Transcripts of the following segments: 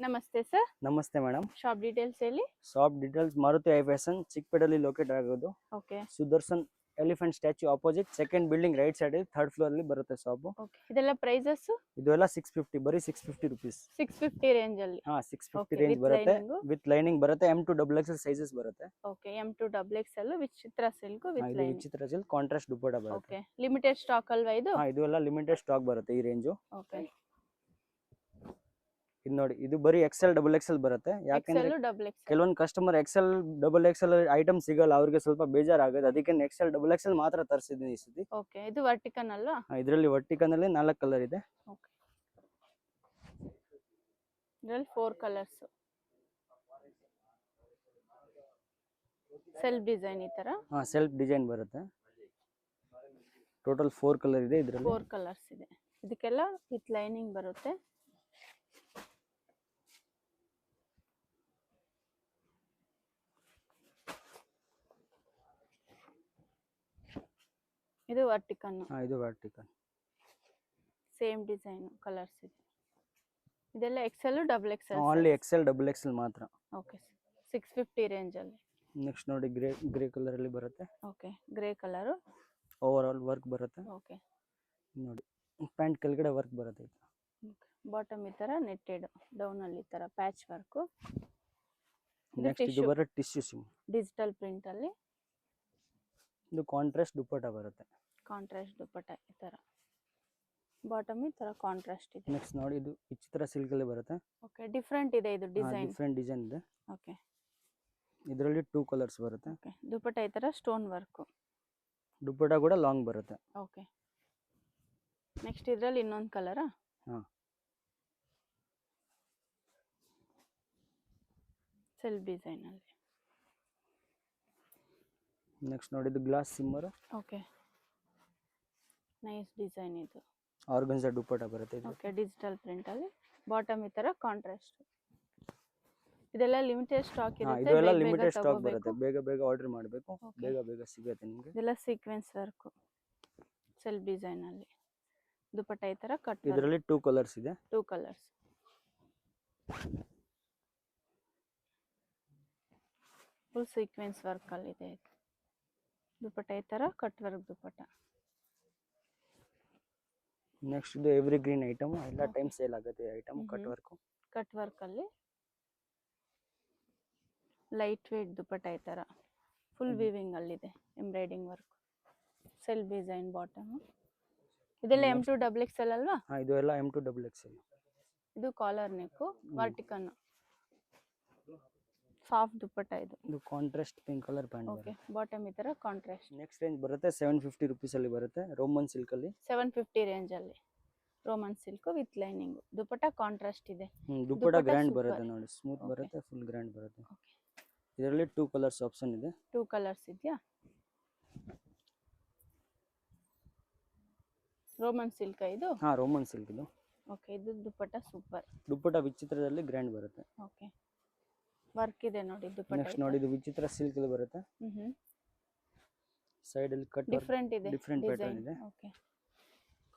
ನಮಸ್ತೆ ಸರ್. ನಮಸ್ತೆ madam. Shop details ಹೇಳಿ. Shop details Maruti I fashion ಚಿಕ್ಕಪೇಟೆಯಲ್ಲಿ ಲೊಕೇಟ್ ಆಗೋದು. Okay Sudarshan elephant statue opposite second building right side third floor ಅಲ್ಲಿ ಬರುತ್ತೆ ಶಾಪ್. ಓಕೆ ಇದೆಲ್ಲ ಪ್ರೈಸಸ್ ಇದು ಎಲ್ಲ 650 ಬರೀ 650 ರೂಪೀಸ್. 650 ರೇಂಜ್ ಅಲ್ಲಿ. ಹಾ 650 Okay, ರೇಂಜ್ with ಬರುತ್ತೆ lining? ವಿತ್ ಲೈನಿಂಗ್ ಬರುತ್ತೆ. M to XXL ಸೈಜಸ್ ಬರುತ್ತೆ. ಓಕೆ M2 XXL ವಿಚಿತ್ರ ಸಿಲ್ಕ್ ವಿತ್ ಇದು ಲೈನಿಂಗ್. ವಿಚಿತ್ರ ಸಿಲ್ಕ್ ಕಾಂಟ್ರಾಸ್ಟ್ ದುಪ್ಪಟ್ಟ ಬರುತ್ತೆ. ಓಕೆ ಲಿಮಿಟೆಡ್ ಸ್ಟಾಕ್ ಅಲ್ವಾ ಇದು? ಹಾ ಇದು ಎಲ್ಲ ಲಿಮಿಟೆಡ್ ಸ್ಟಾಕ್ ಬರುತ್ತೆ ಈ ರೇಂಜು. ಓಕೆ ಇದು ನೋಡಿ ಇದು ಬರೀ XL XXL ಬರುತ್ತೆ. ಯಾಕೆಂದ್ರೆ XL XXL. ಕೆಲವೊಂದು ಕಸ್ಟಮರ್ XL XXL ಐಟಮ್ ಸಿಗಲ್ಲ, ಅವ್ರಿಗೆ ಸ್ವಲ್ಪ ಬೇಜಾರಾಗುತ್ತೆ. ಅದಕ್ಕೆ XL XXL ಮಾತ್ರ ತರಿಸಿದ್ದೀನಿ ಈ ಸತಿ. ಓಕೆ ಇದು ವರ್ಟಿಕನ್ ಅಲ್ವಾ? ಇದರಲ್ಲಿ ವರ್ಟಿಕನ್ ಅಲ್ಲಿ 4 ಕಲರ್ ಇದೆ. ಓಕೆ ಇದರಲ್ಲಿ 4 ಕಲರ್ಸ್. ಸೆಲ್ಫ್ ಡಿಸೈನ್ ಈ ತರ. ಹಾ ಸೆಲ್ಫ್ ಡಿಸೈನ್ ಬರುತ್ತೆ. ಟೋಟಲ್ 4 ಕಲರ್ ಇದೆ ಇದರಲ್ಲಿ. 4 ಕಲರ್ಸ್ ಇದೆ. ಇದಕ್ಕೆಲ್ಲ ವಿತ್ ಲೈನಿಂಗ್ ಬರುತ್ತೆ. ಇದು ವರ್ಟಿಕನ್. ಹಾ ಇದು ವರ್ಟಿಕನ್. ಸೇಮ್ ಡಿಸೈನ್ ಕಲರ್ಸ್ ಇದೆ. ಇದೆಲ್ಲ XL XXL. Only XL XXL ಮಾತ್ರ. ಓಕೆ 650 ರೇಂಜ್ ಅಲ್ಲಿ. ನೆಕ್ಸ್ಟ್ ನೋಡಿ ಗ್ರೇ ಕಲರ್ ಅಲ್ಲಿ ಬರುತ್ತೆ. Okay grey colour. Over all work ಬರುತ್ತೆ. ಓಕೆ ನೋಡಿ ಪ್ಯಾಂಟ್ ಕೆಳಗಡೆ ವರ್ಕ್ ಬರುತ್ತೆ. ಬಾಟಮ್ ಈ ತರ ನೆಟ್ಟೆಡ್, ಡೌನ್ ಅಲ್ಲಿ ಈ ತರ ಪ್ಯಾಚ್ ವರ್ಕ್. ನೆಕ್ಸ್ಟ್ ಇದು ಬರುತ್ತೆ ಟಿಶ್ಯೂ ಸಿಮ್ ಡಿಜಿಟಲ್ ಪ್ರಿಂಟ್ ಅಲ್ಲಿ. ಇದು ಕಾಂಟ್ರಾಸ್ಟ್ ದುಪ್ಪಟ್ಟ ಬರುತ್ತೆ. ಕಾಂಟ್ರಾಸ್ಟ್ ದುಪ್ಪಟ್ಟ ಈ ತರ. ಬಾಟಮ್ ಈ ತರ ಕಾಂಟ್ರಾಸ್ಟ್ ಇದೆ. ನೆಕ್ಸ್ಟ್ ನೋಡಿ ಇದು ವಿಚಿತ್ರ ಸಿಲ್ಕ್ ಅಲ್ಲಿ ಬರುತ್ತೆ. ಓಕೆ ಡಿಫರೆಂಟ್ ಇದೆ ಇದು ಡಿಸೈನ್. ಡಿಫರೆಂಟ್ ಡಿಸೈನ್ ಇದೆ. ಓಕೆ ಇದರಲ್ಲಿ 2 ಕಲರ್ಸ್ ಬರುತ್ತೆ. ಓಕೆ ದುಪ್ಪಟ್ಟ ಈ ತರ ಸ್ಟೋನ್ ವರ್ಕ್. ದುಪ್ಪಟ್ಟ ಕೂಡ ಲಾಂಗ್ ಬರುತ್ತೆ. ಓಕೆ ನೆಕ್ಸ್ಟ್ ಇದರಲ್ಲಿ ಇನ್ನೊಂದು ಕಲರ್. ಹಾ ಸೆಲ್ಫ್ ಡಿಸೈನ್ ಅಲ್ಲಿ. ನೆಕ್ಸ್ಟ್ ನೋಡಿ ಇದು ಗ್ಲಾಸ್ ಸಿಮ್ಮರ್. ಓಕೆ ನೈಸ್ ಡಿಸೈನ್ ಇದು. ಆರ್ಗನ್ಜಾ ದುಪ್ಪಟ್ಟ ಬರುತ್ತೆ ಇದು. ಓಕೆ ಡಿಜಿಟಲ್ ಪ್ರಿಂಟ್ ಅಲ್ಲಿ. ಬಾಟಮ್ ಈ ತರ ಕಾಂಟ್ರಾಸ್ಟ್. ಇದೆಲ್ಲ ಲಿಮಿಟೆಡ್ ಸ್ಟಾಕ್ ಇರುತ್ತೆ. ಇದೆಲ್ಲ ಲಿಮಿಟೆಡ್ ಸ್ಟಾಕ್ ಬರುತ್ತೆ. ಬೇಗ ಬೇಗ ಆರ್ಡರ್ ಮಾಡಬೇಕು, ಬೇಗ ಬೇಗ ಸಿಗುತ್ತೆ ನಿಮಗೆ. ಇದೆಲ್ಲ ಸೀಕ್ವೆನ್ಸ್ ವರ್ಕ್ ಸೆಲ್ಫ್ ಡಿಸೈನ್ ಅಲ್ಲಿ. ದುಪ್ಪಟ್ಟ ಈ ತರ ಕಟ್. ಇದರಲ್ಲಿ 2 ಕಲರ್ಸ್ ಇದೆ. 2 ಕಲರ್ಸ್. ಫುಲ್ ಸೀಕ್ವೆನ್ಸ್ ವರ್ಕ್ ಅಲ್ಲಿ ಇದೆ. ದುಪ್ಪಟ್ಟ ಈ ತರ ಕಟ್ ವರ್ಕ್ ದುಪ್ಪಟ್ಟ. ನೆಕ್ಸ್ಟ್ ಇದು ಎವ್ರಿ ಗ್ರೀನ್ ಐಟಮ್, ಎಲ್ಲ ಟೈಮ್ ಸೇಲ್ ಆಗುತ್ತೆ item. Cut work. Cut work ಅಲ್ಲಿ ಲೈಟ್ ವೇಟ್ ದುಪ್ಪಟ್ಟ ಈ ತರ ಫುಲ್ ವೀವಿಂಗ್ ಅಲ್ಲಿ ಇದೆ. Embroidering work self design bottom. ಇದೆಲ್ಲ M2 XXL ಅಲ್ವಾ? ಹಾ ಇದು ಎಲ್ಲ M2 XXL. ಇದು ಕಾಲರ್ ನೆಕ್ ವರ್ಟಿಕನ್ ಸಾಫ್ಟ್ ದುಪ್ಪಟ್ಟ ಇದು. ಇದು contrast pink colour pant. Okay bottom ಈ ತರ ಕಾಂಟ್ರಾಸ್ಟ್. ನೆಕ್ಸ್ಟ್ ರೇಂಜ್ ಬರುತ್ತೆ 750 ರೂಪೀಸ್ ಅಲ್ಲಿ ಬರುತ್ತೆ. ರೋಮನ್ ಸಿಲ್ಕ್ ಅಲ್ಲಿ 750 ರೇಂಜ್ ಅಲ್ಲಿ Roman silk with lining. Dupatta contrast ಇದೆ. ದುಪ್ಪಟ್ಟ ಗ್ರ್ಯಾಂಡ್ ಬರುತ್ತೆ ನೋಡಿ, ಸ್ಮೂತ್ ಬರುತ್ತೆ, ಫುಲ್ ಗ್ರ್ಯಾಂಡ್ ಬರುತ್ತೆ. ಓಕೆ ಇದರಲ್ಲಿ 2 ಕಲರ್ಸ್ ಆಪ್ಷನ್ ಇದೆ. 2 ಕಲರ್ಸ್ ಇದೆಯಾ? ರೋಮನ್ ಸಿಲ್ಕ್ ಇದು. ಹಾ ರೋಮನ್ ಸಿಲ್ಕ್ ಇದು. ಓಕೆ ಇದು ದುಪ್ಪಟ್ಟ ಸೂಪರ್. ದುಪ್ಪಟ್ಟ ವಿಚಿತ್ರದಲ್ಲಿ ಗ್ರ್ಯಾಂಡ್ ಬರುತ್ತೆ. ಓಕೆ ವರ್ಕ್ ಇದೆ ನೋಡಿ ದುಪ್ಪಟ್ಟ. ನೆಕ್ಸ್ಟ್ ನೋಡಿ ಇದು ವಿಚಿತ್ರ ಸಿಲ್ಕ್ ಅಲ್ಲಿ ಬರುತ್ತೆ. ಸೈಡ್ ಅಲ್ಲಿ ಕಟ್ ಡಿಫರೆಂಟ್ ಇದೆ. ಡಿಫರೆಂಟ್ ಪ್ಯಾಟರ್ನ್ ಇದೆ. ಓಕೆ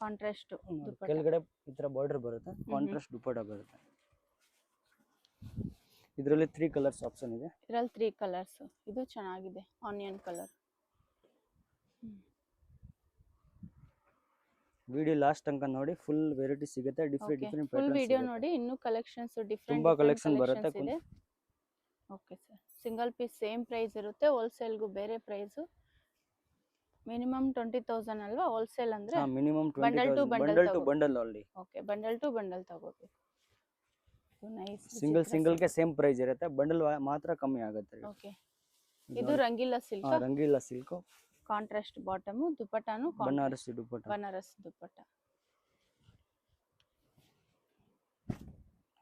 ಕಾಂಟ್ರಾಸ್ಟ್ ದುಪ್ಪಟ್ಟ. ಕೆಳಗಡೆ ಈ ತರ ಬಾರ್ಡರ್ ಬರುತ್ತೆ. ಕಾಂಟ್ರಾಸ್ಟ್ ದುಪ್ಪಟ್ಟ ಬರುತ್ತೆ. ಇದರಲ್ಲಿ 3 ಕಲರ್ಸ್ ಆಪ್ಷನ್ ಇದೆ. ಇದರಲ್ಲಿ 3 ಕಲರ್ಸ್. ಇದು ಚೆನ್ನಾಗಿದೆ ಆನಿಯನ್ ಕಲರ್. ವಿಡಿಯೋ ಲಾಸ್ಟ್ ತನಕ ನೋಡಿ, ಫುಲ್ ವೆರೈಟಿ ಸಿಗುತ್ತೆ. ಡಿಫರೆಂಟ್ ಡಿಫರೆಂಟ್ ಫುಲ್ ವಿಡಿಯೋ ನೋಡಿ, ಇನ್ನೂ ಕಲೆಕ್ಷನ್ಸ್ ಡಿಫರೆಂಟ್ ತುಂಬಾ ಕಲೆಕ್ಷನ್ ಬರುತ್ತೆ. ಇದೆ. Okay sir single piece same price ಇರುತ್ತೆ. ಹೋಲ್ಸೇಲ್ಗೂ ಬೇರೆ ಪ್ರೈಸ್. ಮಿನಿಮಮ್ 20,000 ಅಲ್ವಾ ಹೋಲ್ಸೇಲ್ ಅಂದ್ರೆ? Minimum 20,000 bundle to bundle only. Okay bundle to bundle ತಗೋಬೇಕು. ನೈಸ್. ಸಿಂಗಲ್ ಗೆ ಸೇಮ್ ಪ್ರೈಸ್ ಇರುತ್ತೆ, ಬಂಡಲ್ ಮಾತ್ರ ಕಮ್ಮಿ ಆಗುತ್ತೆ. ಓಕೆ ಇದು Rangeela silk. Rangeela silk contrast bottom. ದುಪ್ಪಟ್ಟಾನು ಬನಾರಸಿ ದುಪ್ಪಟ್ಟ. ಬನಾರಸ್ ದುಪ್ಪಟ್ಟ.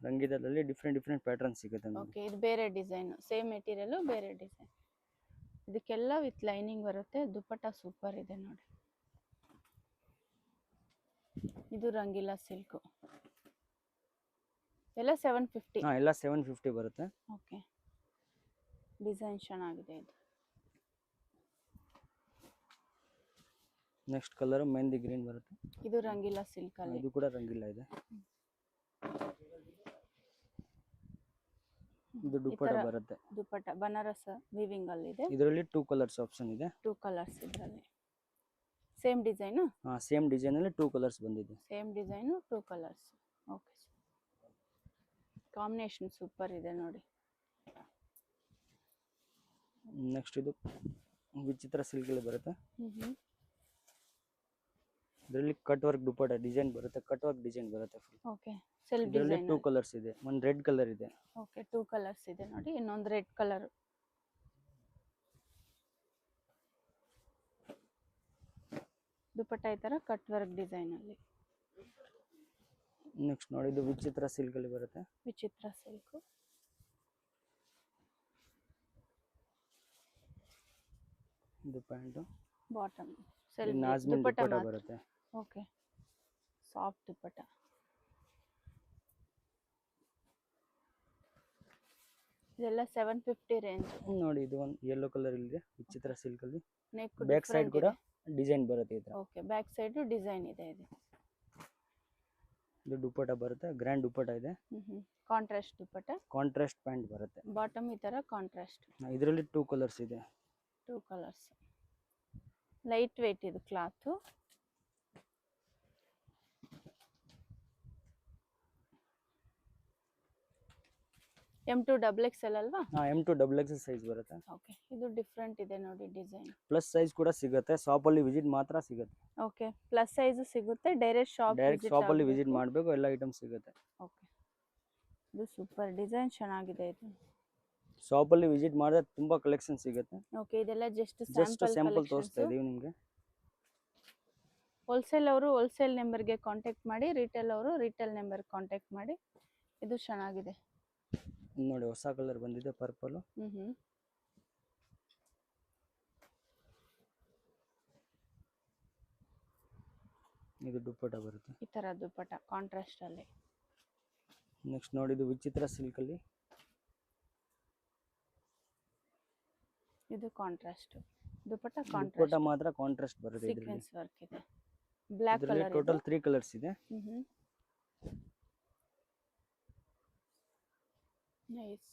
ರಂಗೀಲದಲ್ಲಿ ಡಿಫರೆಂಟ್ ಪ್ಯಾಟರ್ನ್ ಸಿಗುತ್ತೆ. ಓಕೆ ಇದು ಬೇರೆ ಡಿಸೈನ್, ಸೇಮ್ ಮೆಟೀರಿಯಲ್ ಬೇರೆ ಡಿಸೈನ್. ಇದಕ್ಕೆಲ್ಲ ವಿತ್ ಲೈನಿಂಗ್ ಬರುತ್ತೆ. ದುಪ್ಪಟ್ಟ ಸೂಪರ್ ಇದೆ ನೋಡಿ. ಇದು ರಂಗೀಲಾ ಸಿಲ್ಕ್. ಎಲ್ಲ 750. ಎಲ್ಲ 750 ಬರುತ್ತೆ. ಓಕೆ ಡಿಸೈನ್ ಚೆನ್ನಾಗಿದೆ ಇದು. ನೆಕ್ಸ್ಟ್ ಕಲರ್ ಮೆಹಂದಿ ಗ್ರೀನ್ ಬರುತ್ತೆ. ಇದು ರಂಗೀಲಾ ಸಿಲ್ಕ್ ಅಲ್ಲಿ. ಇದು ಕೂಡ ರಂಗೀಲಾ ಇದೆ. ಇದು ದುಪ್ಪಟ ಥರ ಬರುತ್ತೆ. ದುಪ್ಪಟ ಬನಾರಸ್ ವೀವಿಂಗ್ ಅಲ್ಲಿ ಇದೆ. ಇದರಲ್ಲಿ 2 ಕಲರ್ಸ್ ಆಪ್ಷನ್ ಇದೆ. 2 ಕಲರ್ಸ್ ಇದರಲ್ಲಿ. Same design. ಸೇಮ್ ಡಿಸೈನ್ ಅಲ್ಲಿ 2 ಕಲರ್ಸ್ ಬಂದಿದೆ. Same design 2 colours. Okay, combination super ಇದೆ ನೋಡಿ. ನೆಕ್ಸ್ಟ್ ಇದು ವಿಚಿತ್ರ ಸಿಲ್ಕ್ ಅಲ್ಲಿ ಬರುತ್ತೆ. ಇದರಲ್ಲಿ ಕಟ್ ವರ್ಕ್ ದುಪ್ಪಟ ಡಿಸೈನ್ ಬರುತ್ತೆ. ಕಟ್ ವರ್ಕ್ ಡಿಸೈನ್ ಬರುತ್ತೆ ಫುಲ್. ಓಕೆ, ಸೆಲ್ಫ್ ಇದರಲ್ಲಿ ಡಿಸೈನ್. 2 ಕಲರ್ಸ್ ಇದೆ. ಒಂದು ರೆಡ್ ಕಲರ್ ಇದೆ. ಓಕೆ, 2 ಕಲರ್ಸ್ ಇದೆ ನೋಡಿ. ಇನ್ನೊಂದು ರೆಡ್ ಕಲರ್. ದುಪ್ಪಟ್ಟ ಈ ತರ ಕಟ್ ವರ್ಕ್ ಡಿಸೈನ್ ಅಲ್ಲಿ. ನೆಕ್ಸ್ಟ್ ನೋಡಿ ಇದು ವಿಚಿತ್ರ ಸಿಲ್ಕ್ ಅಲ್ಲಿ ಬರುತ್ತೆ. ವಿಚಿತ್ರ ಸಿಲ್ಕ್. ಇದು ಪ್ಯಾಂಟ್. ಬಾಟಮ್ ಸೆಲ್ಫ್ ನಾಜ್ಮಿನ್ ದುಪ್ಪಟ್ಟ ದುಪ್ಪಟ ಮಾತ್ರ. ಬರುತ್ತೆ. ಓಕೆ, ಸಾಫ್ಟ್ ದುಪ್ಪಟ್ಟ. ಇದೆಲ್ಲ 750 ರೇಂಜ್. ನೋಡಿ ಇದು ಒಂದು ಯೆಲ್ಲೋ ಕಲರ್ ಇದೆ ವಿಚಿತ್ರ ಸಿಲ್ಕ್ ಅಲ್ಲಿ. ನೆಕ್ ಬ್ಯಾಕ್ ಸೈಡ್ ಕೂಡ ಡಿಸೈನ್ ಬರುತ್ತೆ ಈ ತರ. ಓಕೆ, ಬ್ಯಾಕ್ ಸೈಡ್ ಡಿಸೈನ್ ಇದೆ ಇದು. ಇದು ದುಪ್ಪಟ ಬರುತ್ತೆ. ಗ್ರ್ಯಾಂಡ್ ದುಪ್ಪಟ ಇದೆ. ಕಾಂಟ್ರಾಸ್ಟ್ ದುಪ್ಪಟ್ಟ. ಕಾಂಟ್ರಾಸ್ಟ್ ಪ್ಯಾಂಟ್ ಬರುತ್ತೆ. ಬಾಟಮ್ ಈ ತರ ಕಾಂಟ್ರಾಸ್ಟ್. ಇದರಲ್ಲಿ 2 ಕಲರ್ಸ್ ಇದೆ. 2 ಕಲರ್ಸ್. ಲೈಟ್ ವೇಟ್ ಇದು ಕ್ಲಾತ್. M2 XXL ಅಲ್ವಾ? M2 XXL ಸೈಜ್ ಬರುತ್ತೆ. ಓಕೆ, ಇದು ಡಿಫ್ರೆಂಟ್ ಇದೆ ನೋಡಿ ಡಿಸೈನ್. ಪ್ಲಸ್ ಸೈಜ್ ಕೂಡ ಸಿಗುತ್ತೆ. ಶಾಪ್ ಅಲ್ಲಿ ವಿಸಿಟ್ ಮಾತ್ರ ಸಿಗುತ್ತೆ. ಓಕೆ, ಪ್ಲಸ್ ಸೈಜ್ ಸಿಗುತ್ತೆ. ಡೈರೆಕ್ಟ್ ಶಾಪ್ ಅಲ್ಲಿ ವಿಸಿಟ್ ಮಾಡಬೇಕು. ಎಲ್ಲ ಐಟಮ್ ಸಿಗುತ್ತೆ. ಓಕೆ, ಇದು ಸೂಪರ್ ಡಿಸೈನ್ ಚೆನ್ನಾಗಿದೆ ಇದು. ಶಾಪ್ ಅಲ್ಲಿ ವಿಸಿಟ್ ಮಾಡಿದ್ರೆ ತುಂಬಾ ಕಲೆಕ್ಷನ್ ಸಿಗುತ್ತೆ. ಓಕೆ, ಇದೆಲ್ಲ ಜಸ್ಟ್ ಸ್ಯಾಂಪಲ್ ತೋರಿಸ್ತಾ ಇದೀವಿ ನಿಮಗೆ. ಹೋಲ್ಸೇಲ್ ಅವರು ಹೋಲ್ಸೇಲ್ ನಂಬರ್ಗೆ ಕಾಂಟ್ಯಾಕ್ಟ್ ಮಾಡಿ, ರಿಟೇಲ್ ಅವರು ರಿಟೇಲ್ ನಂಬರ್ ಕಾಂಟ್ಯಾಕ್ಟ್ ಮಾಡಿ. ಇದು ಚೆನ್ನಾಗಿದೆ ನೋಡಿ. ಹೊಸ ಕಲರ್ ಬಂದಿದೆ ಪರ್ಪಲ್. ಇದು ದುಪ್ಪಟ ಬರುತ್ತೆ. ಈ ತರ ದುಪ್ಪಟ ಕಾಂಟ್ರಾಸ್ಟ್ ಅಲ್ಲಿ. ನೆಕ್ಸ್ಟ್ ನೋಡಿ ಇದು ವಿಚಿತ್ರ ಸಿಲ್ಕ್ ಅಲ್ಲಿ. ಇದು ಕಾಂಟ್ರಾಸ್ಟ್ ದುಪ್ಪಟ. ದುಪ್ಪಟ ಮಾತ್ರ ಕಾಂಟ್ರಾಸ್ಟ್ ಬರುತ್ತೆ. ಇದರಲ್ಲಿ ಸೀಕ್ವೆನ್ಸ್ ವರ್ಕ್ ಇದೆ. Black colour. ಟೋಟಲ್ 3 ಕಲರ್ಸ್ ಇದೆ. ನೈಸ್.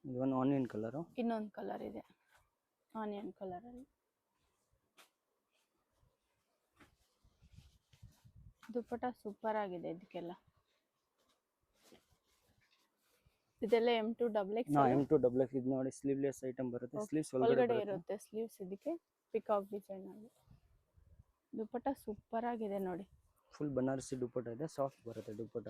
ಇದು ಒಂದು ಆನಿಯನ್ ಕಲರ್. ಇನ್ನೊಂದು ಕಲರ್ ಇದೆ ಆನಿಯನ್ ಕಲರ್ ಅಲ್ಲಿ. ದುಪ್ಪಟ ಸೂಪರ್ ಆಗಿದೆ ಇದಕ್ಕೆಲ್ಲ. ಇದೆಲ್ಲ M2 XXL. M2 XXL. ಇದು ನೋಡಿ ಸ್ಲೀವ್ಲೆಸ್ ಐಟಮ್ ಬರುತ್ತೆ. ಸ್ಲೀವ್ಸ್ ಒಳಗಡೆ ಇರುತ್ತೆ. ಸ್ಲೀವ್ಸ್ ಇದಕ್ಕೆ ಪಿಕಾಕ್ ಡಿಸೈನ್ ಅಲ್ಲಿ. ದುಪ್ಪಟ ಸೂಪರ್ ಆಗಿದೆ ನೋಡಿ. ಫುಲ್ ಬನಾರಸಿ ದುಪ್ಪಟ ಇದೆ. ಸಾಫ್ಟ್ ಬರುತ್ತೆ ದುಪ್ಪಟ.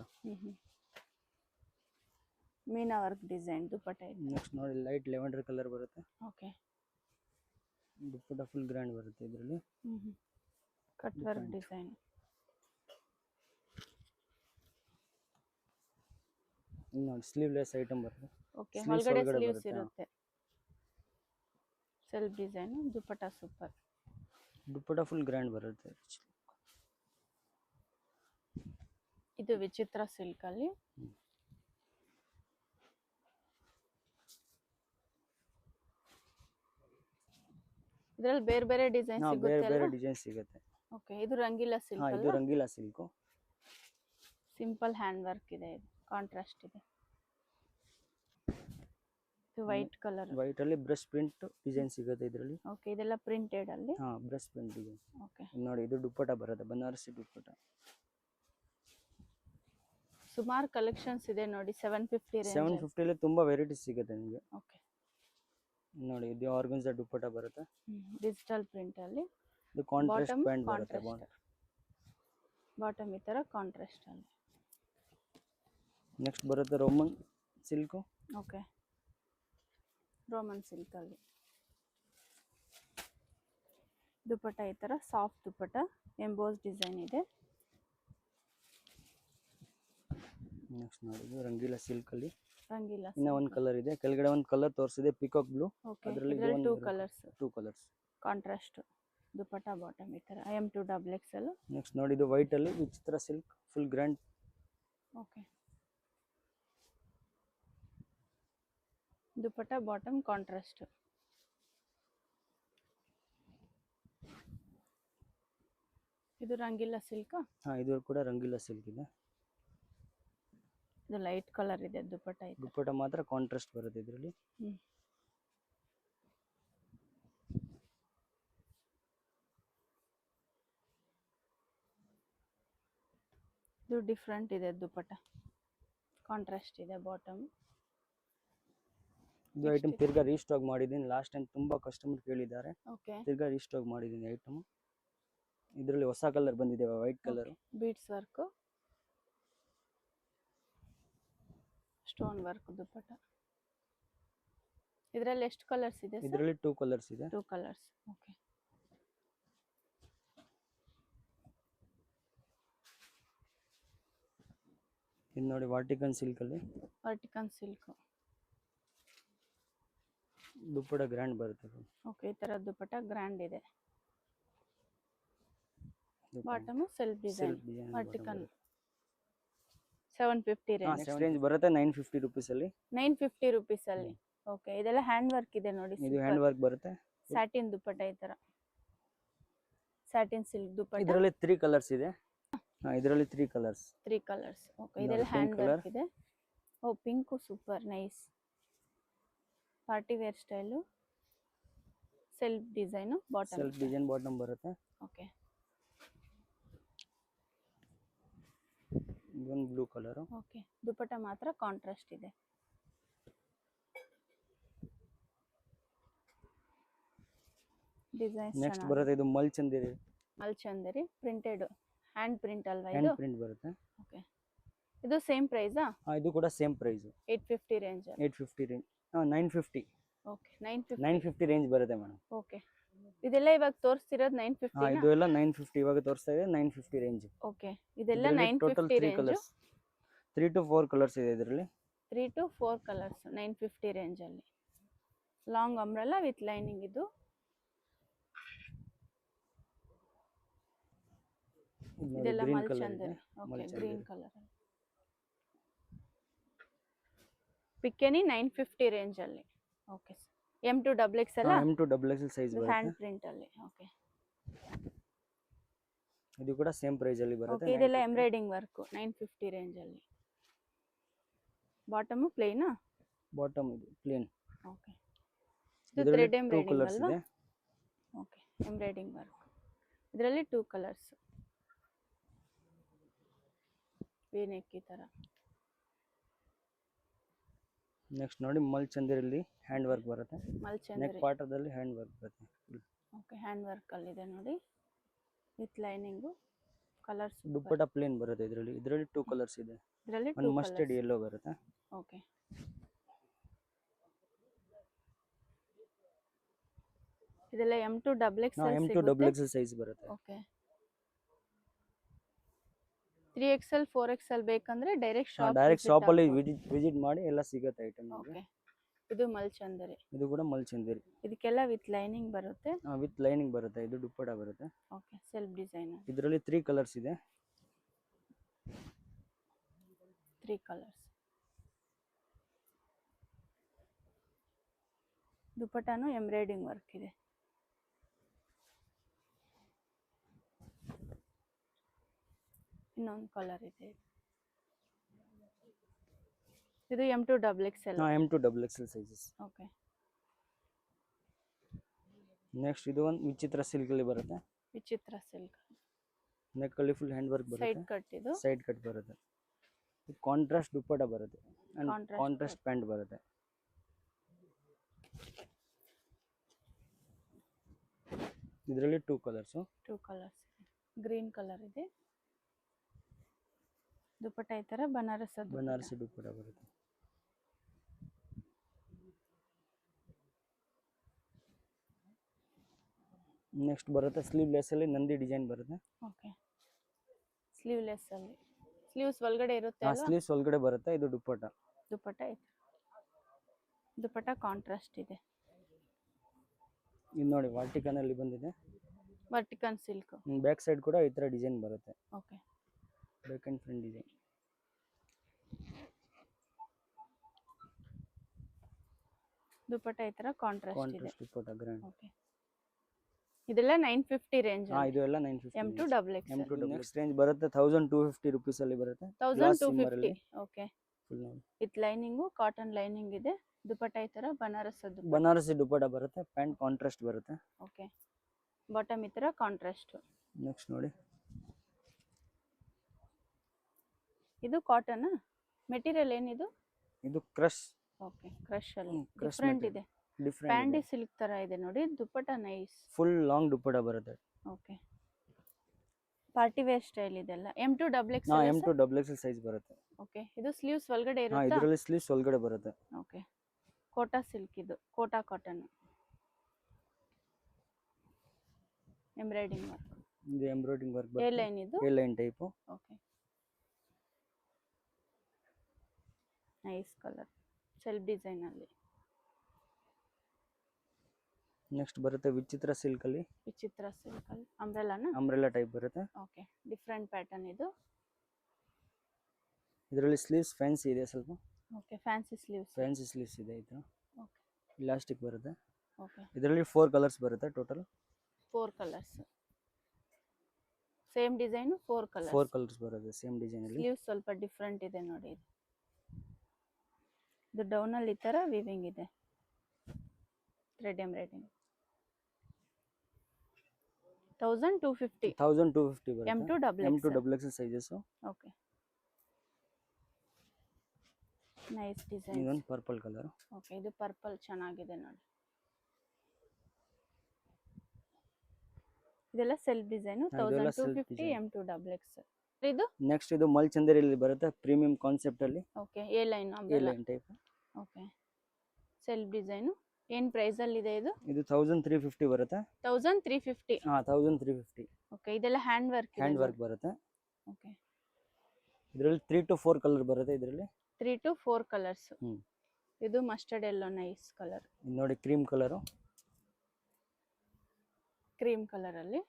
ಮೀನಾ ವರ್ಕ್ ಡಿಸೈನ್ ದುಪ್ಪಟ ಇದೆ. ನೆಕ್ಸ್ಟ್ ನೋಡಿ ಲೈಟ್ ಲೆವೆಂಡರ್ ಕಲರ್ ಬರುತ್ತೆ. ಓಕೆ, ದುಪ್ಪಟ ಫುಲ್ ಗ್ರ್ಯಾಂಡ್ ಬರುತ್ತೆ ಇದರಲ್ಲಿ. Cut work design. ನೋಡಿ ಸ್ಲೀವ್ಲೆಸ್ ಐಟಮ್ ಬರುತ್ತೆ. ಓಕೆ, ಒಳಗಡೆ ಸ್ಲೀವ್ಸ್ ಇರುತ್ತೆ. Self design. Dupatta super. Dupatta full grand ಬರುತ್ತೆ. ಇದು ವಿಚಿತ್ರ ಸಿಲ್ಕ್ ಅಲ್ಲಿ. ಇದರಲ್ಲಿ ಬೇರೆ ಬೇರೆ ಡಿಸೈನ್ ಸಿಗುತ್ತೆ. ಬೇರೆ ಬೇರೆ ಡಿಸೈನ್ ಸಿಗುತ್ತೆ. ಓಕೆ, ಇದು ರಂಗೀಲಾ ಸಿಲ್ಕ್ ಅಲ್ವಾ? ಇದು Rangeela silk. Simple hand work ಇದೆ. ಇದು ಕಾಂಟ್ರಾಸ್ಟ್ ಇದೆ. ಇದು ವೈಟ್ ಕಲರ್. ವೈಟ್ ಅಲ್ಲಿ ಬ್ರಷ್ ಪ್ರಿಂಟ್ ಡಿಸೈನ್ ಸಿಗುತ್ತೆ ಇದರಲ್ಲಿ. ಓಕೆ, ಇದೆಲ್ಲ ಪ್ರಿಂಟೆಡ್ ಅಲ್ಲಿ. Brush print design. ಓಕೆ, ನೋಡಿ ಇದು ದುಪ್ಪಟ ಬರುತ್ತೆ. ಬನಾರಸಿ ದುಪ್ಪಟ. ಸುಮಾರು ಕಲೆಕ್ಷನ್ಸ್ ಇದೆ ನೋಡಿ. 750 ರೇಂಜ್. 750 ಅಲ್ಲಿ ತುಂಬಾ ವೆರೈಟೀಸ್ ಸಿಗುತ್ತೆ ನಿಮಗೆ. ಓಕೆ, ನೋಡಿ ಇದು ಆರ್ಗನ್ಜಾ ದುಪ್ಪಟ ಬರುತ್ತೆ. ಡಿಜಿಟಲ್ ಪ್ರಿಂಟ್ ಅಲ್ಲಿ. ಇದು ಕಾಂಟ್ರಾಸ್ಟ್ ಪ್ಯಾಂಟ್ ಬರುತ್ತೆ. ಬಾಟಮ್ ಈ ತರ ಕಾಂಟ್ರಾಸ್ಟ್ ಅಲ್ಲಿ. ನೆಕ್ಸ್ಟ್ ಬರುತ್ತೆ Roman silk. Okay, Roman silk ಅಲ್ಲಿ. ದುಪ್ಪಟ ಈ ತರ ಸಾಫ್ಟ್ ದುಪ್ಪಟ. ಎಂಬೋಸ್ ಡಿಸೈನ್ ಇದೆ. ನೆಕ್ಸ್ಟ್ ನೋಡಿ ಇದು ರಂಗೀಲಾ ಸಿಲ್ಕ್ ಅಲ್ಲಿ. ರಂಗೀಲಾ. ಇನ್ನ ಒಂದು ಕಲರ್ ಇದೆ. ಕೆಳಗಡೆ ಒಂದು ಕಲರ್ ತೋರಿಸಿದೆ ಪಿಕಾಕ್ ಬ್ಲೂ. ಅದರಲ್ಲಿ 2 colours. 2 colours contrast dupatta. Bottom ಈ ತರ M2 XXL. ನೆಕ್ಸ್ಟ್ ನೋಡಿ ಇದು ವೈಟ್ ಅಲ್ಲಿ ವಿಚಿತ್ರ silk full grand. Okay, dupatta bottom contrast. ಇದು ರಂಗಿಲ್ಲ ಸಿಲ್ಕ್, ಹಾ ಇದು ಕೂಡ ರಂಗಿಲ್ಲ ಸಿಲ್ಕ್ ಇದೆ. ಇದು ಲೈಟ್ ಕಲರ್ ಇದೆ ದುಪಟ್ಟ ಇದೆ. ದುಪ್ಪಟ ಮಾತ್ರ ಕಾಂಟ್ರಾಸ್ಟ್ ಬರುತ್ತೆ ಇದರಲ್ಲಿ. ಹ್ಮ್. ಇದು ಡಿಫ್ರೆಂಟ್ ಇದೆ ದುಪಟ್ಟ, ಕಾಂಟ್ರಾಸ್ಟ್ ಇದೆ ಬಾಟಮ್. ಇದು ಐಟಮ್ ತಿರ್ಗಾ ರೀಸ್ಟಾಕ್ ಮಾಡಿದ್ದೀನಿ. ಲಾಸ್ಟ್ ಟೈಮ್ ತುಂಬಾ ಕಸ್ಟಮರ್ ಕೇಳಿದ್ದಾರೆ, ಓಕೆ. ತಿರ್ಗಾ ರೀಸ್ಟಾಕ್ ಮಾಡಿದ್ದೀನಿ ಐಟಮ್. ಇದರಲ್ಲಿ ಹೊಸ ಕಲರ್ ಬಂದಿದೆ, white colour. Beads work, stone work dupatta. ಇದರಲ್ಲಿ ಎಷ್ಟು ಕಲರ್ಸ್ ಇದೆ ಸರ್? ಇದರಲ್ಲಿ 2 ಕಲರ್ಸ್ ಇದೆ. 2 ಕಲರ್ಸ್, ಓಕೆ. ಇದು ನೋಡಿ ವಾಟಿಕನ್ ಸಿಲ್ಕ್ ಅಲ್ಲಿ. ವರ್ಟಿಕನ್ ಸಿಲ್ಕ್, ದುಪ್ಪಟ ಗ್ರ್ಯಾಂಡ್ ಬರುತ್ತೆ. ಓಕೆ. ಈ ತರ ದುಪಟ್ಟ ಗ್ರ್ಯಾಂಡ್ ಇದೆ. Bottom self design, Vatican. 750 range. Range ಬರುತ್ತೆ 950 ರೂಪೀಸ್ ಅಲ್ಲಿ. 950 ರೂಪೀಸ್ ಅಲ್ಲಿ, ಓಕೆ. ಇದೆಲ್ಲ ಹ್ಯಾಂಡ್ ವರ್ಕ್ ಇದೆ ನೋಡಿ. ಇದು ಹ್ಯಾಂಡ್ ವರ್ಕ್ ಬರುತ್ತೆ. ಸ್ಯಾಟಿನ್ ದುಪಟ್ಟ, ಈ ತರ ಸ್ಯಾಟಿನ್ ಸಿಲ್ಕ್ ದುಪಟ್ಟ. ಇದರಲ್ಲಿ 3 ಕಲರ್ಸ್ ಇದೆ. ಇದರಲ್ಲಿ 3 ಕಲರ್ಸ್. 3 colours, okay. ಇದೆಲ್ಲ ಹ್ಯಾಂಡ್ ವರ್ಕ್ ಇದೆ. Oh, pink super nice. Party wear style, self design bottom. Self design bottom ಬರುತ್ತೆ. ಓಕೆ. ಇದೊಂದು ಬ್ಲೂ ಕಲರ್. ಓಕೆ. ದುಪಟ್ಟ ಮಾತ್ರ ಕಾಂಟ್ರಾಸ್ಟ್ ಇದೆ. ಡಿಸೈನ್ಸ್ ನೆಕ್ಸ್ಟ್ ಬರುತ್ತೆ ಇದು ಮಲ್ಚಂದೇರಿ. ಮಲ್ಚಂದೇರಿ ಪ್ರಿಂಟೆಡ್, ಹ್ಯಾಂಡ್ ಪ್ರಿಂಟ್ ಅಲ್ವಾ ಇದು? ಹ್ಯಾಂಡ್ ಪ್ರಿಂಟ್ ಬರುತ್ತೆ. ಓಕೆ. ಇದು ಸೇಮ್ ಪ್ರೈಸಾ? ಇದು ಕೂಡ same price. 850 range. 850 range. 950. Okay. 950. 950 range ಬರುತ್ತೆ ಮೇಡಮ್. ಓಕೆ. ಇದೆಲ್ಲ ಇವಾಗ ತೋರಿಸ್ತಿರೋದು 950 ಇದು ಎಲ್ಲ 950 ಇವಾಗ ತೋರಿಸ್ತಾ ಇದೆ. 950 ರೇಂಜ್. ಓಕೆ. ಇದೆಲ್ಲ 950 ರೇಂಜ್. 3 to 4 ಕಲರ್ಸ್ ಇದೆ ಇದರಲ್ಲಿ. 3 to 4 ಕಲರ್ಸ್ 950 ರೇಂಜ್ ಅಲ್ಲಿ. Long umbrella with lining. ಇದು ಇದೆಲ್ಲ ಮಲ್ಚಂದೇರಿ. ಓಕೆ. Green colour. ಪಿಕೆನಿ 950 ರೇಂಜ್ ಅಲ್ಲಿ. ಓಕೆ. M2 XXL ಅಲ್ಲ? M2 XXL ಸೈಜ್ ಬರುತ್ತೆ. ಹ್ಯಾಂಡ್ ಪ್ರಿಂಟ್ ಅಲ್ಲಿ. ಓಕೆ. ಇದು ಕೂಡ ಸೇಮ್ ಪ್ರೈಸ್ ಅಲ್ಲಿ ಬರುತ್ತೆ. ಓಕೆ. ಇದೆಲ್ಲ ಎಂಬ್ರಾಯ್ಡಿಂಗ್ ವರ್ಕ್ 950 ರೇಂಜ್ ಅಲ್ಲಿ. ಬಾಟಮ್ ಪ್ಲೇನ್, ಬಾಟಮ್ ಇದು ಪ್ಲೇನ್. ಓಕೆ. ಇದು ಥ್ರೆಡ್ ಎಂಬ್ರಾಯ್ಡಿಂಗ್ ಅಲ್ವಾ? ಇದೆ. ಓಕೆ. Embroidery work. ಇದರಲ್ಲಿ 2 ಕಲರ್ಸ್. ವಿ ನೆಕ್ ಈ ತರ. ನೆಕ್ಸ್ಟ್ ನೋಡಿ ಮಲ್ಚಂದೇರಿಯಲ್ಲಿ ಹ್ಯಾಂಡ್ ವರ್ಕ್ ಬರುತ್ತೆ. ನೆಕ್ ಮಲ್ಚಂದೇರಿ. ಪಾರ್ಟದಲ್ಲಿ ಹ್ಯಾಂಡ್ ವರ್ಕ್ ಬರುತ್ತೆ. ಓಕೆ. ಹ್ಯಾಂಡ್ ವರ್ಕ್ ಅಲ್ಲಿ ಇದೆ ನೋಡಿ, with lining. Colours dupatta plain ಬರುತ್ತೆ ಇದರಲ್ಲಿ. ಇದರಲ್ಲಿ 2 ಕಲರ್ಸ್ ಇದೆ. ಇದರಲ್ಲಿ ಒಂದು ಮಸ್ಟರ್ಡ್ ಯೆಲ್ಲೋ ಬರುತ್ತೆ. ಓಕೆ. ಇದೆಲ್ಲ M2 XXL M2 XXL size ಬರುತ್ತೆ. ಓಕೆ. 3XL 4XL ಬೇಕಂದ್ರೆ ಡೈರೆಕ್ಟ್ ಶಾಪ್ ಅಲ್ಲಿ ವಿಸಿಟ್ ಮಾಡಿ ಎಲ್ಲ ಸಿಗುತ್ತೆ ಐಟಮ್. ಓಕೆ. ಇದು ಮಲ್ಚಂದೇರಿ. ಇದು ಕೂಡ ಮಲ್ಚಂದೇರಿ. ಇದಕ್ಕೆಲ್ಲ ವಿತ್ ಲೈನಿಂಗ್ ಬರುತ್ತೆ. ವಿತ್ ಲೈನಿಂಗ್ ಬರುತ್ತೆ. ಇದು ದುಪ್ಪಟ್ಟ ಬರುತ್ತೆ. ಓಕೆ. Self design. ಇದರಲ್ಲಿ 3 ಕಲರ್ಸ್ ಇದೆ. 3 ಕಲರ್ಸ್. ದುಪಟ್ಟಾನು ಎಂಬ್ರಾಯ್ಡಿಂಗ್ ವರ್ಕ್ ಇದೆ. ಇನ್ನೊಂದು ಕಲರ್ ಇದೆ. ಇದು M2 XXL. M2 XXL sizes. Okay. Next ಇದು ಒಂದು ವಿಚಿತ್ರ ಸಿಲ್ಕ್ ಅಲ್ಲಿ ಬರುತ್ತೆ. ವಿಚಿತ್ರ ಸಿಲ್ಕ್. ನೆಕ್ ಅಲ್ಲಿ ಫುಲ್ ಹ್ಯಾಂಡ್ ವರ್ಕ್ ಬರುತ್ತೆ. Side cut. ಇದು ಸೈಡ್ ಕಟ್ ಬರುತ್ತೆ. ಕಾಂಟ್ರಾಸ್ಟ್ ದುಪ್ಪಟ್ಟ ಬರುತ್ತೆ. ಕಾಂಟ್ರಾಸ್ಟ್ ಪ್ಯಾಂಟ್ ಬರುತ್ತೆ. ಇದರಲ್ಲಿ 2 ಕಲರ್ಸ್. 2 ಕಲರ್ಸ್. ಗ್ರೀನ್ ಕಲರ್ ಇದೆ. ದುಪಟ್ಟ ಈ ತರ ಬನಾರಸಿ ದುಪ್ಪಟ್ಟ ಬರುತ್ತೆ. ನೆಕ್ಸ್ಟ್ ಬರುತ್ತೆ ಸ್ಲೀವ್ಲೆಸ್ ಅಲ್ಲಿ ನಂದಿ ಡಿಸೈನ್ ಬರುತ್ತೆ. ಓಕೆ. ಸ್ಲೀವ್ಲೆಸ್ ಅಲ್ಲಿ, ಸ್ಲೀವ್ಸ್ ಒಳಗಡೆ ಇರುತ್ತೆ ಅಲ್ವಾ? ಸ್ಲೀವ್ಸ್ ಒಳಗಡೆ ಬರುತ್ತೆ. ಇದು ದುಪ್ಪಟ್ಟ. ದುಪಟ್ಟ ಈ ತರ. ದುಪಟ್ಟ ಕಾಂಟ್ರಾಸ್ಟ್ ಇದೆ. ಇದು ನೋಡಿ ವಾಟಿಕನ್ ಅಲ್ಲಿ ಬಂದಿದೆ. ವರ್ಟಿಕನ್ ಸಿಲ್ಕ್. ಬ್ಯಾಕ್ ಸೈಡ್ ಕೂಡ ಈ ತರ ಡಿಸೈನ್ ಬರುತ್ತೆ. Okay. Back and front design. Dupatta ಈ ತರ ಕಾಂಟ್ರಾಸ್ಟ್ ಇದೆ. ದುಪ್ಪಟ್ಟ ಗ್ರ್ಯಾಂಡ್. ಓಕೆ. ಇದೆಲ್ಲ 950 ರೇಂಜ್ ಹಾ ಇದು ಎಲ್ಲ 950 M2 double X M2 next range ಬರುತ್ತೆ 1250 rupees ಅಲ್ಲಿ ಬರುತ್ತೆ. Glass shimmer 1250. ಅಲ್ಲಿ ಓಕೆ, full ನೋಡಿ. ವಿತ್ ಲೈನಿಂಗು, ಕಾಟನ್ ಲೈನಿಂಗ್ ಇದೆ. ದುಪಟ್ಟ ಈ ತರ ಬನಾರಸ್ ದುಪಟ್ಟ. ಬನಾರಸಿ ದುಪಟ್ಟ ಬರುತ್ತೆ, ಪ್ಯಾಂಟ್ ಕಾಂಟ್ರಾಸ್ಟ್ ಬರುತ್ತೆ. ಓಕೆ, ಬಾಟಮ್ ಈ ತರ ಕಾಂಟ್ರಾಸ್ಟ್. ನೆಕ್ಸ್ಟ್ ನೋಡಿ, ಇದು ಕಾಟನ್ ಮೆಟೀರಿಯಲ್ ಏನಿದು? ಇದು ಕ್ರಶ್. ಓಕೆ, ಕ್ರಶ್ ಅಲ್ಲಿ crush ಡಿಫ್ರೆಂಟ್ material. ಇದೆ. ಡಿಫ್ರೆಂಟ್ ಪ್ಯಾಂಡಿ ಸಿಲ್ಕ್ ತರ ಇದೆ ನೋಡಿ, dupatta nice. Full long dupatta ಬರುತ್ತೆ. ಓಕೆ, ಪಾರ್ಟಿ ವೇರ್ ಸ್ಟೈಲ್ ಇದೆಲ್ಲ. M2 double X. M2 double X size ಬರುತ್ತೆ. ಓಕೆ, ಇದು ಸ್ಲೀವ್ಸ್ ಒಳಗಡೆ ಹಾ ಇರುತ್ತಾ? ಇದರಲ್ಲಿ ಸ್ಲೀವ್ಸ್ ಒಳಗಡೆ ಬರುತ್ತೆ. ಓಕೆ, ಕೋಟಾ ಸಿಲ್ಕ್ ಇದು, ಕೋಟಾ ಕಾಟನ್, ಎಂಬ್ರಾಯ್ಡಿಂಗ್ ವರ್ಕ್. ಇದು ಎಂಬ್ರಾಯ್ಡಿಂಗ್ ವರ್ಕ್ ಎ ಬರುತ್ತೆ. ಲೈನ್ ಇದು. A line type. Okay, nice colour, self design ಅಲ್ಲಿ. ನೆಕ್ಸ್ಟ್ ಬರುತ್ತೆ ವಿಚಿತ್ರ ಸಿಲ್ಕ್ ಅಲ್ಲಿ. ವಿಚಿತ್ರ ಸಿಲ್ಕ್ ಅಲ್ಲಿ ಅಂಬ್ರೆಲಾನ? ಅಂಬ್ರೆಲಾ ಟೈಪ್ ಬರುತ್ತೆ. ಓಕೆ, ಡಿಫ್ರೆಂಟ್ ಪ್ಯಾಟರ್ನ್ ಇದು. ಇದರಲ್ಲಿ ಸ್ಲೀವ್ಸ್ ಫ್ಯಾನ್ಸಿ ಇದೆ ಸ್ವಲ್ಪ. Okay, fancy sleeves. Fancy sleeves ಇದೆ ಇದು. ಓಕೆ, ಇಲಾಸ್ಟಿಕ್ ಬರುತ್ತೆ. ಓಕೆ, ಇದರಲ್ಲಿ 4 ಕಲರ್ಸ್ ಬರುತ್ತೆ total. 4 colours, same design 4 colours. 4 colours ಬರುತ್ತೆ ಸೇಮ್ ಡಿಸೈನ್ ಅಲ್ಲಿ. ಸ್ಲೀವ್ಸ್ ಸ್ವಲ್ಪ ಡಿಫ್ರೆಂಟ್ ಇದೆ ನೋಡಿ ಇದು. ಇದು ಡೌನ್ ಅಲ್ಲಿ ಈ ತರ ವಿವಿಂಗ್ ಇದೆ, ಥ್ರೆಡ್ ಎಂಬ್ರಾಯ್ಡಿಂಗ್. 1250. 1250 ಬರುತ್ತೆ. M2 double M2 double X sizes. Okay, nice design. ಇದೊಂದು ಪರ್ಪಲ್ ಕಲರ್. ಓಕೆ, ಇದು ಪರ್ಪಲ್ ಚೆನ್ನಾಗಿದೆ ನೋಡಿ. ಇದೆಲ್ಲ ಸೆಲ್ಫ್ ಡಿಸೈನ್. ಇದೆಲ್ಲ self 1250 design. M2 double X. ಇದು ನೆಕ್ಸ್ಟ್ ಇದು ಮಲ್ಚಂದೇರಿಯಲ್ಲಿ ಬರುತ್ತೆ, ಪ್ರೀಮಿಯಂ ಕಾನ್ಸೆಪ್ಟ್ ಅಲ್ಲಿ. Okay, A line A umbrella. Line type. Okay, self design. ಏನ್ ಪ್ರೈಸ್ ಅಲ್ಲಿ ಇದೆ ಇದು? ಇದು 1350 ಬರುತ್ತೆ. 1350. ಹಾ 1350. ಓಕೆ, ಇದೆಲ್ಲ ಹ್ಯಾಂಡ್ ವರ್ಕ್. ಹ್ಯಾಂಡ್ ವರ್ಕ್ ಬರುತ್ತೆ. ಓಕೆ, ಇದರಲ್ಲಿ 3 to 4 ಕಲರ್ ಬರುತ್ತೆ ಇದರಲ್ಲಿ. 3 to 4 ಕಲರ್ಸ್. ಹ್ಮ್. ಇದು ಮಸ್ಟರ್ಡ್ ಎಲ್ಲೋ ನೈಸ್ ಕಲರ್. ಇದು ನೋಡಿ ಕ್ರೀಮ್ ಕಲರ್. ಕ್ರೀಮ್ ಕಲರ್ ಅಲ್ಲಿ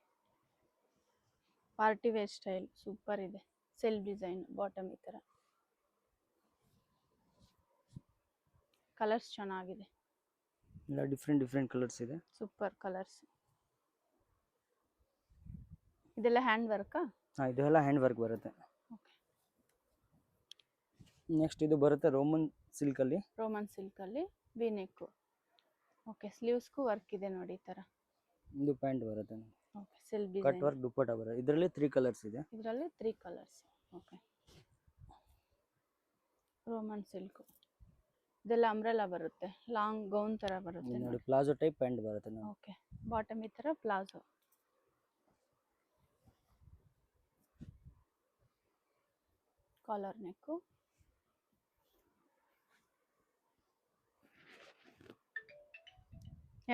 ಪಾರ್ಟಿ ವೇರ್ ಸ್ಟೈಲ್ ಸೂಪರ್ ಇದೆ. ಸೆಲ್ಫ್ ಡಿಸೈನ್, ಬಾಟಮ್ ಈ ತರ. ಕಲರ್ಸ್ ಚೆನ್ನಾಗಿದೆ, ಎಲ್ಲ ಡಿಫ್ರೆಂಟ್ ಕಲರ್ಸ್ ಇದೆ. Super colours. ಇದೆಲ್ಲ ಹ್ಯಾಂಡ್ ವರ್ಕಾ? ಹಾ ಇದೆಲ್ಲ ಹ್ಯಾಂಡ್ ವರ್ಕ್ ಬರುತ್ತೆ. ಓಕೆ, ನೆಕ್ಸ್ಟ್ ಇದು ಬರುತ್ತೆ ರೋಮನ್ ಸಿಲ್ಕ್ ಅಲ್ಲಿ. ರೋಮನ್ ಸಿಲ್ಕ್ ಅಲ್ಲಿ ವಿ ನೆಕ್. ಓಕೆ, ಸ್ಲೀವ್ಸ್ಗೂ ವರ್ಕ್ ಇದೆ ನೋಡಿ ಈ ತರ. ಇದು ಪ್ಯಾಂಟ್ ಬರುತ್ತೆ. Okay, self cut design. Work dupatta ಬರುತ್ತೆ. ಇದರಲ್ಲಿ 3 ಕಲರ್ಸ್ ಇದೆ. ಇದರಲ್ಲಿ 3 ಕಲರ್ಸ್. Okay, Roman silk. ಇದೆಲ್ಲ ಅಂಬ್ರೆಲಾ ಬರುತ್ತೆ, ಲಾಂಗ್ ಗೌನ್ ತರ ಬರುತ್ತೆ ಇದು ನೋಡಿ ನೋಡಿ. ಪ್ಲಾಜೋ ಟೈಪ್ ಪ್ಯಾಂಟ್ ಬರುತ್ತೆ ನೋಡಿ. ಓಕೆ, ಬಾಟಮ್ ಈ ತರ palazzo. Collar neck.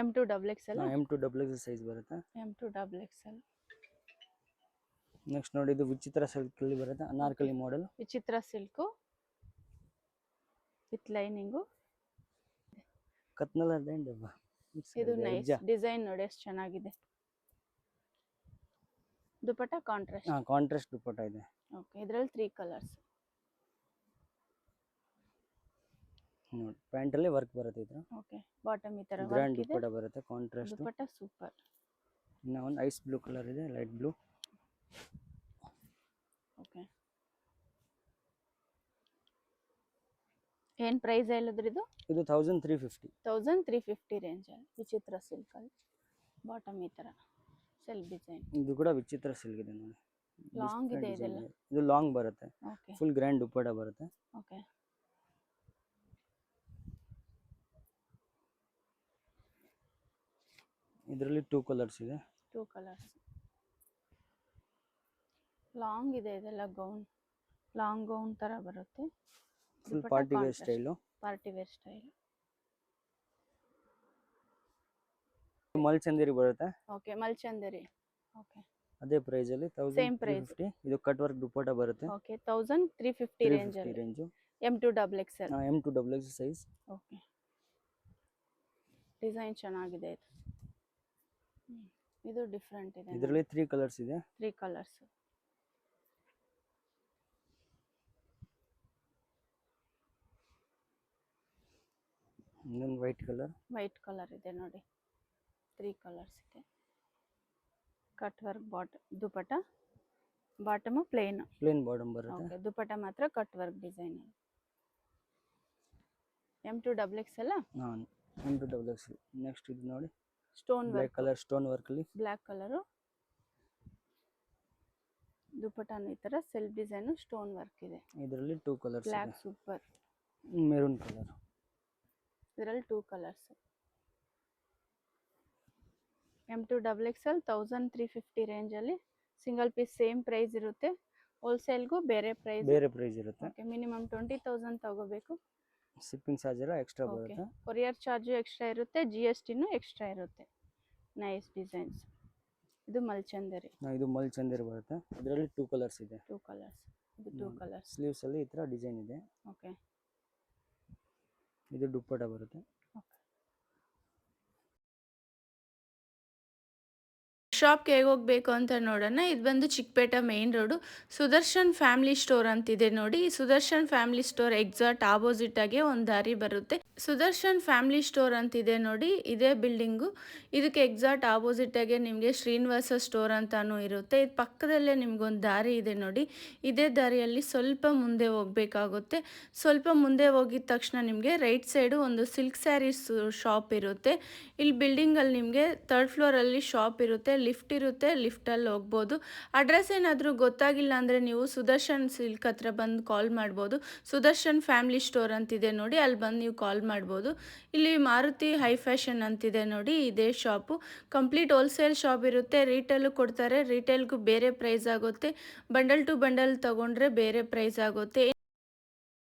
M2 double X ಅಲ್ಲ? M2 ಡಬಲ್ ಎಕ್ಸ್ ಸೈಜ್ ಬರುತ್ತೆ. M2 double X L. Next ನೋಡಿ ಇದು ವಿಚಿತ್ರ ಸಿಲ್ಕ್ ಅಲ್ಲಿ ಬರುತ್ತೆ, ಅನಾರ್ಕಲಿ ಮಾಡೆಲ್. ವಿಚಿತ್ರ ಸಿಲ್ಕು ವಿತ್ ಲೈನಿಂಗು. ಕತ್ನಲ್ ಅದೇಂಡ್ ಇದು ನೈಸ್ ಡಿಸೈನ್ ನೋಡಿ, ಎಷ್ಟು ಚೆನ್ನಾಗಿದೆ. ದುಪಟ್ಟ ಕಾಂಟ್ರಾಸ್ಟ್. ಹಾ ಕಾಂಟ್ರಾಸ್ಟ್ ದುಪ್ಪಟ್ಟ ಇದೆ. ಓಕೆ, ಇದರಲ್ಲಿ 3 ಕಲರ್ಸ್. ನೋಡಿ ಪ್ಯಾಂಟ್ ಅಲ್ಲಿ ವರ್ಕ್ ಬರುತ್ತೆ ಇದು. ಓಕೆ, ಬಾಟಮ್ ಈ ತರ ಗ್ರ್ಯಾಂಡ್ ವರ್ಕ್ ಇದೆ. ದುಪ್ಪಟ್ಟ ಬರುತ್ತೆ ಕಾಂಟ್ರಾಸ್ಟ್. ದುಪಟ್ಟ ಸೂಪರ್. ಇನ್ನ ಒಂದು ಐಸ್ ಬ್ಲೂ ಕಲರ್ ಇದೆ, ಲೈಟ್ ಬ್ಲೂ. ಓಕೆ, ಏನ್ ಪ್ರೈಸ್ ಹೇಳಿದ್ರಿ ಇದು? ಇದು 1350. 1350 ರೇಂಜ್ ಅಲ್ಲಿ ವಿಚಿತ್ರ ಸಿಲ್ಕ್ ಅಲ್ಲಿ. ಬಾಟಮ್ ಈ ತರ ಸೆಲ್ಫ್ ಡಿಸೈನ್. ಇದು ಕೂಡ ವಿಚಿತ್ರ ಸಿಲ್ಕ್ ಇದೆ ನೋಡಿ. ಲಾಂಗ್ Different ಇದೆ design ಇದೆಲ್ಲ. ಇದೆ. ಇದು ಲಾಂಗ್ ಬರುತ್ತೆ, ಓಕೆ, ಫುಲ್ ಗ್ರ್ಯಾಂಡ್ ದುಪ್ಪಟ್ಟ ಬರುತ್ತೆ. ಓಕೆ. ಇದರಲ್ಲಿ 2 ಕಲರ್ಸ್ ಇದೆ. 2 ಕಲರ್ಸ್. ಲಾಂಗ್ ಇದೆ ಇದೆಲ್ಲ ಗೌನ್, ಲಾಂಗ್ ಗೌನ್ ತರ ಬರುತ್ತೆ. Full party wear style. Party wear style. ಮಲ್ಚಂದೇರಿ ಬರುತ್ತೆ. ಓಕೆ, ಮಲ್ಚಂದೇರಿ. ಓಕೆ, ಅದೇ ಪ್ರೈಸ್ ಅಲ್ಲಿ Same price. 1350. ಇದು ಕಟ್ ವರ್ಕ್ ದುಪ್ಪಟ್ಟ ಬರುತ್ತೆ. ಓಕೆ, 1350 ರೇಂಜ್ 350 ಅಲ್ಲಿ. Range. M2 double X L. M2 double X size. Okay, design ಚೆನ್ನಾಗಿದೆ ಇದು. ಇದು ಡಿಫ್ರೆಂಟ್ ಇದೆ. ಇದರಲ್ಲಿ 3 ಕಲರ್ಸ್ ಇದೆ. 3 ಕಲರ್ಸ್. ಇನ್ನೊಂದು ವೈಟ್ ಕಲರ್. ವೈಟ್ ಕಲರ್ ಇದೆ ನೋಡಿ, 3 ಕಲರ್ಸ್ ಇದೆ. Cut work dupatta, bottom plain. Plain bottom ಬರುತ್ತೆ. ಓಕೆ, ದುಪಟ ಮಾತ್ರ ಕಟ್ ವರ್ಕ್ ಡಿಸೈನ್. M2XX ಹಾಂ, M2XX. ನೆಕ್ಸ್ಟ್ ಇದು ನೋಡಿ, stone black work, colour stone ವರ್ಕಲ್ಲಿ. Black colour. ದುಪಟನು ಈ ಥರ ಸೆಲ್ಫ್ ಡಿಸೈನು ಸ್ಟೋನ್ ವರ್ಕ್ ಇದೆ. ಇದರಲ್ಲಿ 2 ಕಲರ್ಸ್ ಬ್ಲ್ಯಾಕ್ ಇದೆ. ಸೂಪರ್. Maroon colour. ಇದರಲ್ಲಿ 2 ಕಲರ್ಸ್. M2XXL 1350 ರೇಂಜಲ್ಲಿ ಸಿಂಗಲ್ ಪೀಸ್ ಸೇಮ್ ಪ್ರೈಸ್ ಇರುತ್ತೆ. ಹೋಲ್ಸೇಲ್ಗೂ ಬೇರೆ ಪ್ರೈಸ್ ಇರುತ್ತೆ. ಓಕೆ, ಮಿನಿಮಮ್ 20,000 ತಗೋಬೇಕು. ಶಿಪ್ಪಿಂಗ್ ಚಾರ್ಜ್ ಎಲ್ಲ ಎಕ್ಸ್ಟ್ರಾ ಓಕೆ, ಬರುತ್ತೆ. ಕೊರಿಯರ್ ಚಾರ್ಜು ಎಕ್ಸ್ಟ್ರಾ ಇರುತ್ತೆ, GSTನೂ ಎಕ್ಸ್ಟ್ರಾ ಇರುತ್ತೆ. Nice designs. ಇದು ಮಲ್ಚಂದರಿ. ಇದು ಮಲ್ಚಂದರಿ ಬರುತ್ತೆ. ಇದರಲ್ಲಿ 2 ಕಲರ್ಸ್ ಇದೆ. 2 ಕಲರ್ಸ್. ಇದು 2 ಕಲರ್ಸ್. ಸ್ಲೀವ್ಸ್ ಅಲ್ಲಿ ಈ ತರ ಡಿಸೈನ್ ಇದೆ. ಓಕೆ, ಇದು ದುಪ್ಪಟ ಬರುತ್ತೆ. ಶಾಪ್ಗೆ ಹೇಗೆ ಹೋಗಬೇಕು ಅಂತ ನೋಡೋಣ. ಇದು ಬಂದು Chickpete main road, Sudarshan family store ಅಂತಿದೆ ನೋಡಿ. ಈ Sudarshan family store exact opposite ಆಗಿ ಒಂದು ದಾರಿ ಬರುತ್ತೆ. ಸುದರ್ಶನ್ ಫ್ಯಾಮಿಲಿ ಸ್ಟೋರ್ ಅಂತಿದೆ ನೋಡಿ, ಇದೇ ಬಿಲ್ಡಿಂಗು. ಇದಕ್ಕೆ ಎಕ್ಸಾಕ್ಟ್ ಆಪೋಸಿಟ್ ಆಗಿ ನಿಮಗೆ ಶ್ರೀನಿವಾಸ ಸ್ಟೋರ್ ಅಂತಾನೂ ಇರುತ್ತೆ. ಇದು ಪಕ್ಕದಲ್ಲೇ ನಿಮ್ಗೊಂದು ದಾರಿ ಇದೆ ನೋಡಿ. ಇದೇ ದಾರಿಯಲ್ಲಿ ಸ್ವಲ್ಪ ಮುಂದೆ ಹೋಗಬೇಕಾಗುತ್ತೆ. ಸ್ವಲ್ಪ ಮುಂದೆ ಹೋಗಿದ ತಕ್ಷಣ ನಿಮಗೆ ರೈಟ್ ಸೈಡು ಒಂದು ಸಿಲ್ಕ್ ಸ್ಯಾರೀಸ್ ಶಾಪ್ ಇರುತ್ತೆ. ಇಲ್ಲಿ ಬಿಲ್ಡಿಂಗಲ್ಲಿ ನಿಮಗೆ 3rd ಫ್ಲೋರಲ್ಲಿ ಶಾಪ್ ಇರುತ್ತೆ, ಲಿಫ್ಟ್ ಇರುತ್ತೆ, ಲಿಫ್ಟಲ್ಲಿ ಹೋಗ್ಬೋದು. ಅಡ್ರೆಸ್ ಏನಾದರೂ ಗೊತ್ತಾಗಿಲ್ಲ ಅಂದರೆ ನೀವು ಸುದರ್ಶನ್ ಸಿಲ್ಕ್ ಹತ್ರ ಬಂದು ಕಾಲ್ ಮಾಡ್ಬೋದು. ಸುದರ್ಶನ್ ಫ್ಯಾಮಿಲಿ ಸ್ಟೋರ್ ಅಂತಿದೆ ನೋಡಿ, ಅಲ್ಲಿ ಬಂದು ನೀವು ಕಾಲ್ ಮಾಡ್ಬೋದು. ಇಲ್ಲಿ ಮಾರುತಿ ಹೈ ಫ್ಯಾಷನ್ ಅಂತಿದೆ ನೋಡಿ, ಇದೇ ಶಾಪು. ಕಂಪ್ಲೀಟ್ ಹೋಲ್ಸೇಲ್ ಶಾಪ್ ಇರುತ್ತೆ, ರೀಟೇಲು ಕೊಡ್ತಾರೆ. ರೀಟೇಲ್ಗೂ ಬೇರೆ ಪ್ರೈಸ್ ಆಗುತ್ತೆ, ಬಂಡಲ್ ಟು ಬಂಡಲ್ ತೊಗೊಂಡ್ರೆ ಬೇರೆ ಪ್ರೈಸ್ ಆಗುತ್ತೆ.